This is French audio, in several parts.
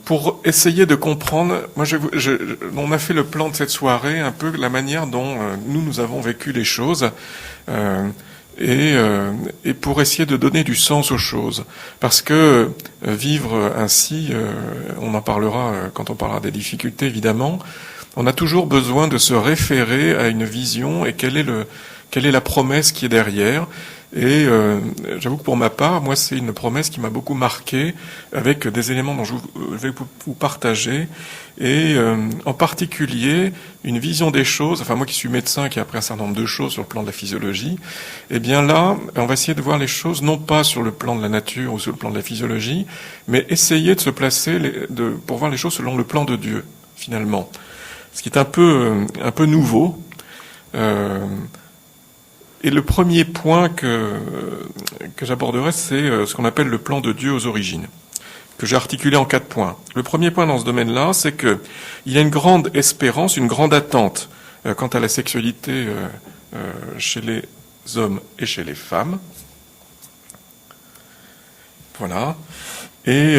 Pour essayer de comprendre, on a fait le plan de cette soirée, un peu la manière dont nous avons vécu les choses, et pour essayer de donner du sens aux choses. Parce que vivre ainsi, on en parlera quand on parlera des difficultés évidemment, on a toujours besoin de se référer à une vision et quelle est la promesse qui est derrière. Et j'avoue que pour ma part, moi, c'est une promesse qui m'a beaucoup marqué avec des éléments dont je vais vous partager. Et en particulier, une vision des choses, enfin moi qui suis médecin, qui ai appris un certain nombre de choses sur le plan de la physiologie, eh bien là, on va essayer de voir les choses, non pas sur le plan de la nature ou sur le plan de la physiologie, mais essayer de se placer pour voir les choses selon le plan de Dieu, finalement. Ce qui est un peu nouveau. Et le premier point que j'aborderai, c'est ce qu'on appelle le plan de Dieu aux origines, que j'ai articulé en 4 points. Le premier point dans ce domaine-là, c'est que il y a une grande espérance, une grande attente quant à la sexualité chez les hommes et chez les femmes. Voilà. Et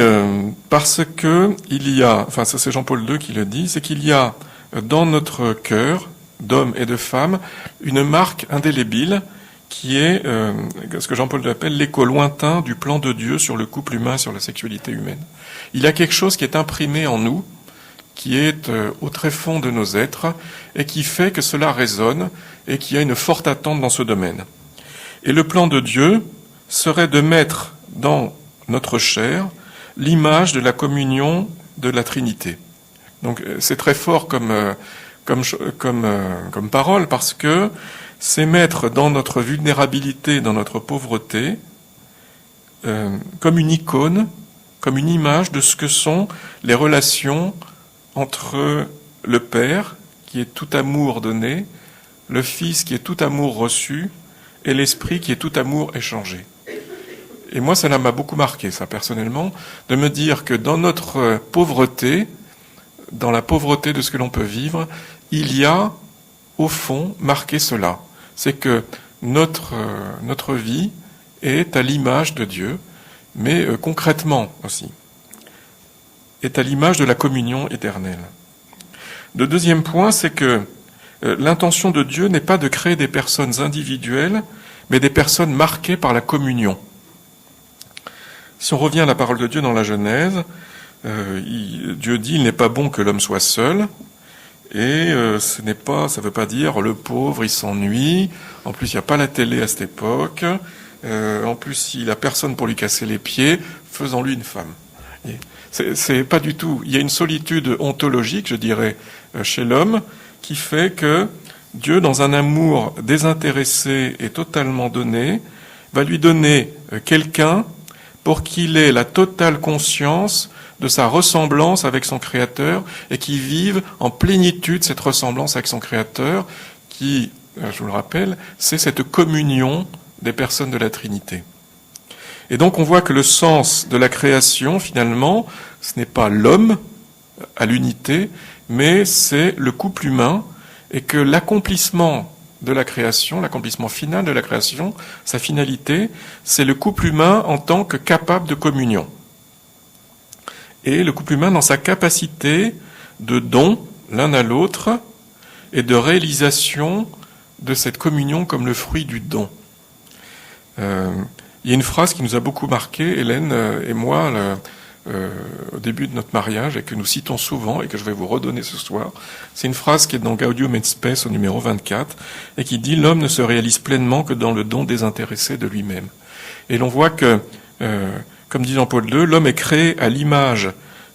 parce que il y a, enfin ça c'est Jean-Paul II qui le dit, c'est qu'il y a dans notre cœur d'hommes et de femmes, une marque indélébile qui est ce que Jean-Paul II appelle l'écho lointain du plan de Dieu sur le couple humain, sur la sexualité humaine. Il y a quelque chose qui est imprimé en nous, qui est au tréfonds de nos êtres, et qui fait que cela résonne, et qu'il y a une forte attente dans ce domaine. Et le plan de Dieu serait de mettre dans notre chair l'image de la communion de la Trinité. Donc c'est très fort comme parole, parce que c'est mettre dans notre vulnérabilité, dans notre pauvreté, comme une icône, comme une image de ce que sont les relations entre le Père, qui est tout amour donné, le Fils, qui est tout amour reçu, et l'Esprit, qui est tout amour échangé. Et moi, ça m'a beaucoup marqué, ça, personnellement, de me dire que dans notre pauvreté, dans la pauvreté de ce que l'on peut vivre, il y a, au fond, marqué cela. C'est que notre vie est à l'image de Dieu, mais concrètement aussi, est à l'image de la communion éternelle. Le deuxième point, c'est que l'intention de Dieu n'est pas de créer des personnes individuelles, mais des personnes marquées par la communion. Si on revient à la parole de Dieu dans la Genèse, Dieu dit, il n'est pas bon que l'homme soit seul, et ça veut pas dire le pauvre, il s'ennuie, en plus il n'y a pas la télé à cette époque, en plus il a personne pour lui casser les pieds, faisons-lui une femme. C'est pas du tout, il y a une solitude ontologique, je dirais, chez l'homme, qui fait que Dieu, dans un amour désintéressé et totalement donné, va lui donner quelqu'un pour qu'il ait la totale conscience de sa ressemblance avec son Créateur et qu'il vive en plénitude cette ressemblance avec son Créateur qui, je vous le rappelle, c'est cette communion des personnes de la Trinité. Et donc on voit que le sens de la création, finalement, ce n'est pas l'homme à l'unité, mais c'est le couple humain, et que l'accomplissement de la création, l'accomplissement final de la création, sa finalité, c'est le couple humain en tant que capable de communion. Et le couple humain dans sa capacité de don l'un à l'autre et de réalisation de cette communion comme le fruit du don. Il y a une phrase qui nous a beaucoup marqué, Hélène et moi, au début de notre mariage, et que nous citons souvent, et que je vais vous redonner ce soir. C'est une phrase qui est dans Gaudium et Spes au numéro 24, et qui dit « L'homme ne se réalise pleinement que dans le don désintéressé de lui-même ». Et l'on voit que, comme dit Jean-Paul II, l'homme est créé à l'image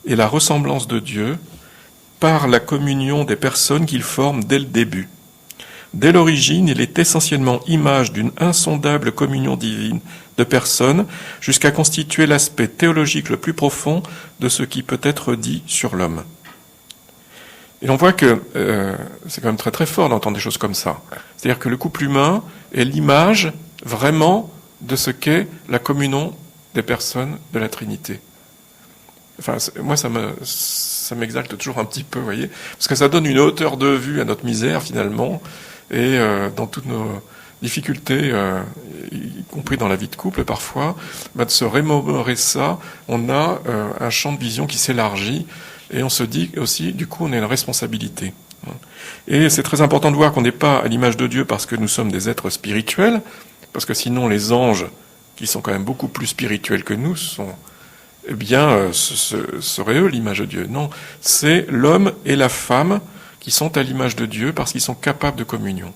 et la ressemblance de Dieu par la communion des personnes qu'il forme dès le début. Dès l'origine, il est essentiellement image d'une insondable communion divine de personnes, jusqu'à constituer l'aspect théologique le plus profond de ce qui peut être dit sur l'homme. Et on voit que c'est quand même très très fort d'entendre des choses comme ça. C'est-à-dire que le couple humain est l'image vraiment de ce qu'est la communion des personnes de la Trinité. Enfin, moi, ça m'exalte toujours un petit peu, vous voyez, parce que ça donne une hauteur de vue à notre misère, finalement, et dans toutes difficulté, y compris dans la vie de couple parfois, de se remémorer ça. On a un champ de vision qui s'élargit et on se dit aussi, du coup, on a une responsabilité. Et c'est très important de voir qu'on n'est pas à l'image de Dieu parce que nous sommes des êtres spirituels, parce que sinon les anges, qui sont quand même beaucoup plus spirituels que nous, seraient eux l'image de Dieu. Non, c'est l'homme et la femme qui sont à l'image de Dieu parce qu'ils sont capables de communion.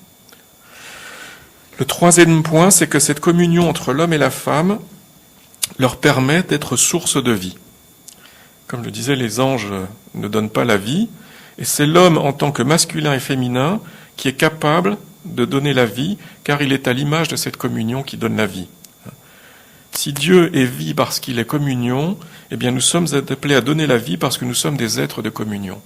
Le troisième point, c'est que cette communion entre l'homme et la femme leur permet d'être source de vie. Comme je disais, les anges ne donnent pas la vie, et c'est l'homme en tant que masculin et féminin qui est capable de donner la vie, car il est à l'image de cette communion qui donne la vie. Si Dieu est vie parce qu'il est communion, eh bien nous sommes appelés à donner la vie parce que nous sommes des êtres de communion.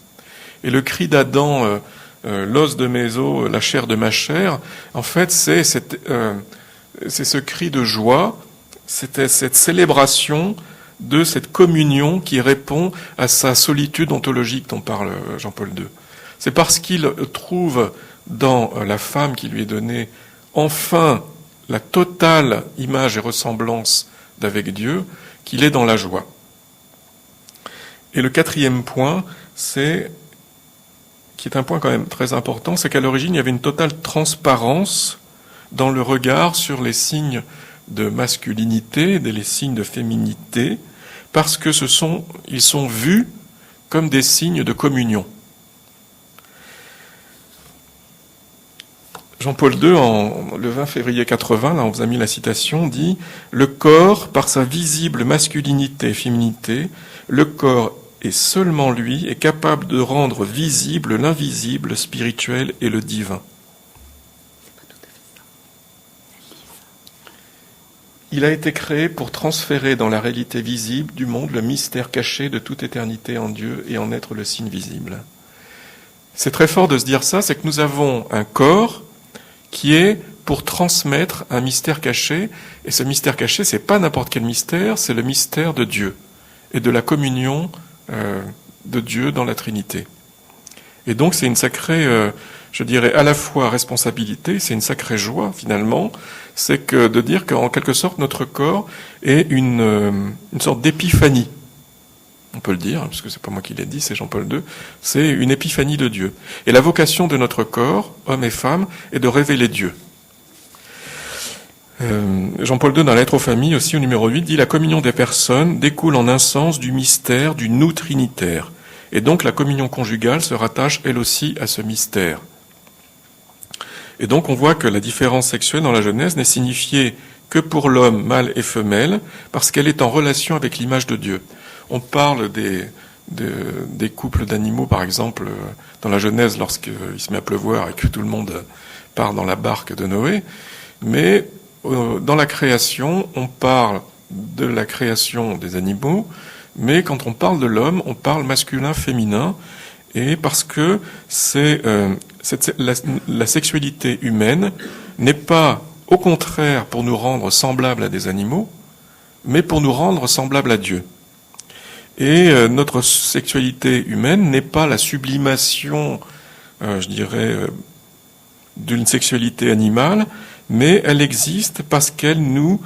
Et le cri d'Adam, l'os de mes os, la chair de ma chair, en fait c'est ce cri de joie, c'était cette célébration de cette communion qui répond à sa solitude ontologique dont parle Jean-Paul II. C'est parce qu'il trouve dans la femme qui lui est donnée enfin la totale image et ressemblance d'avec Dieu qu'il est dans la joie. Et le quatrième point, qui est un point quand même très important, c'est qu'à l'origine, il y avait une totale transparence dans le regard sur les signes de masculinité, les signes de féminité, parce que ils sont vus comme des signes de communion. Jean-Paul II, le 20 février 80, là on vous a mis la citation, dit « Le corps, par sa visible masculinité et féminité, le corps et seulement lui est capable de rendre visible l'invisible, le spirituel et le divin. » Il a été créé pour transférer dans la réalité visible du monde le mystère caché de toute éternité en Dieu et en être le signe visible. C'est très fort de se dire ça, c'est que nous avons un corps qui est pour transmettre un mystère caché, et ce mystère caché, c'est pas n'importe quel mystère, c'est le mystère de Dieu et de la communion de Dieu dans la Trinité. Et donc c'est une sacrée, je dirais à la fois responsabilité, c'est une sacrée joie finalement, c'est que de dire qu'en quelque sorte notre corps est une sorte d'épiphanie. On peut le dire, parce que c'est pas moi qui l'ai dit, c'est Jean-Paul II, c'est une épiphanie de Dieu. Et la vocation de notre corps, hommes et femmes, est de révéler Dieu. Jean-Paul II, dans la lettre aux familles, aussi au numéro 8, dit « La communion des personnes découle en un sens du mystère du nous trinitaire. Et donc la communion conjugale se rattache elle aussi à ce mystère. » Et donc on voit que la différence sexuelle dans la Genèse n'est signifiée que pour l'homme, mâle et femelle, parce qu'elle est en relation avec l'image de Dieu. On parle des couples d'animaux, par exemple, dans la Genèse, lorsqu'il se met à pleuvoir et que tout le monde part dans la barque de Noé. Mais dans la création, on parle de la création des animaux, mais quand on parle de l'homme, on parle masculin-féminin, et parce que la sexualité humaine n'est pas, au contraire, pour nous rendre semblables à des animaux, mais pour nous rendre semblables à Dieu. Et notre sexualité humaine n'est pas la sublimation, je dirais, d'une sexualité animale, mais elle existe parce qu'elle nous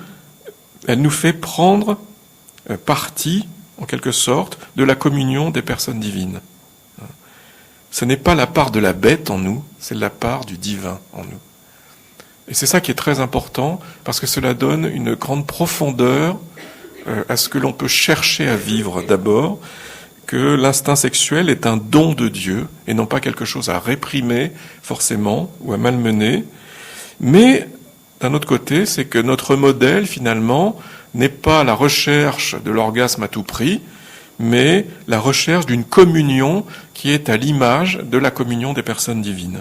fait prendre partie, en quelque sorte, de la communion des personnes divines. Ce n'est pas la part de la bête en nous, c'est la part du divin en nous. Et c'est ça qui est très important, parce que cela donne une grande profondeur à ce que l'on peut chercher à vivre d'abord, que l'instinct sexuel est un don de Dieu, et non pas quelque chose à réprimer forcément, ou à malmener. Mais, d'un autre côté, c'est que notre modèle, finalement, n'est pas la recherche de l'orgasme à tout prix, mais la recherche d'une communion qui est à l'image de la communion des personnes divines.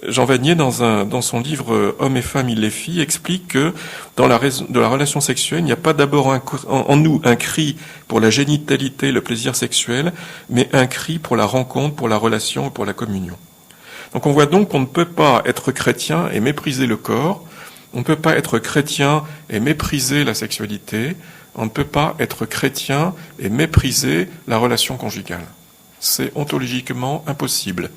Jean Vanier, dans son livre « Hommes et femmes, il les filles », explique que dans la relation sexuelle, il n'y a pas d'abord en nous un cri pour la génitalité, le plaisir sexuel, mais un cri pour la rencontre, pour la relation, pour la communion. Donc on voit donc qu'on ne peut pas être chrétien et mépriser le corps, on ne peut pas être chrétien et mépriser la sexualité, on ne peut pas être chrétien et mépriser la relation conjugale. C'est ontologiquement impossible.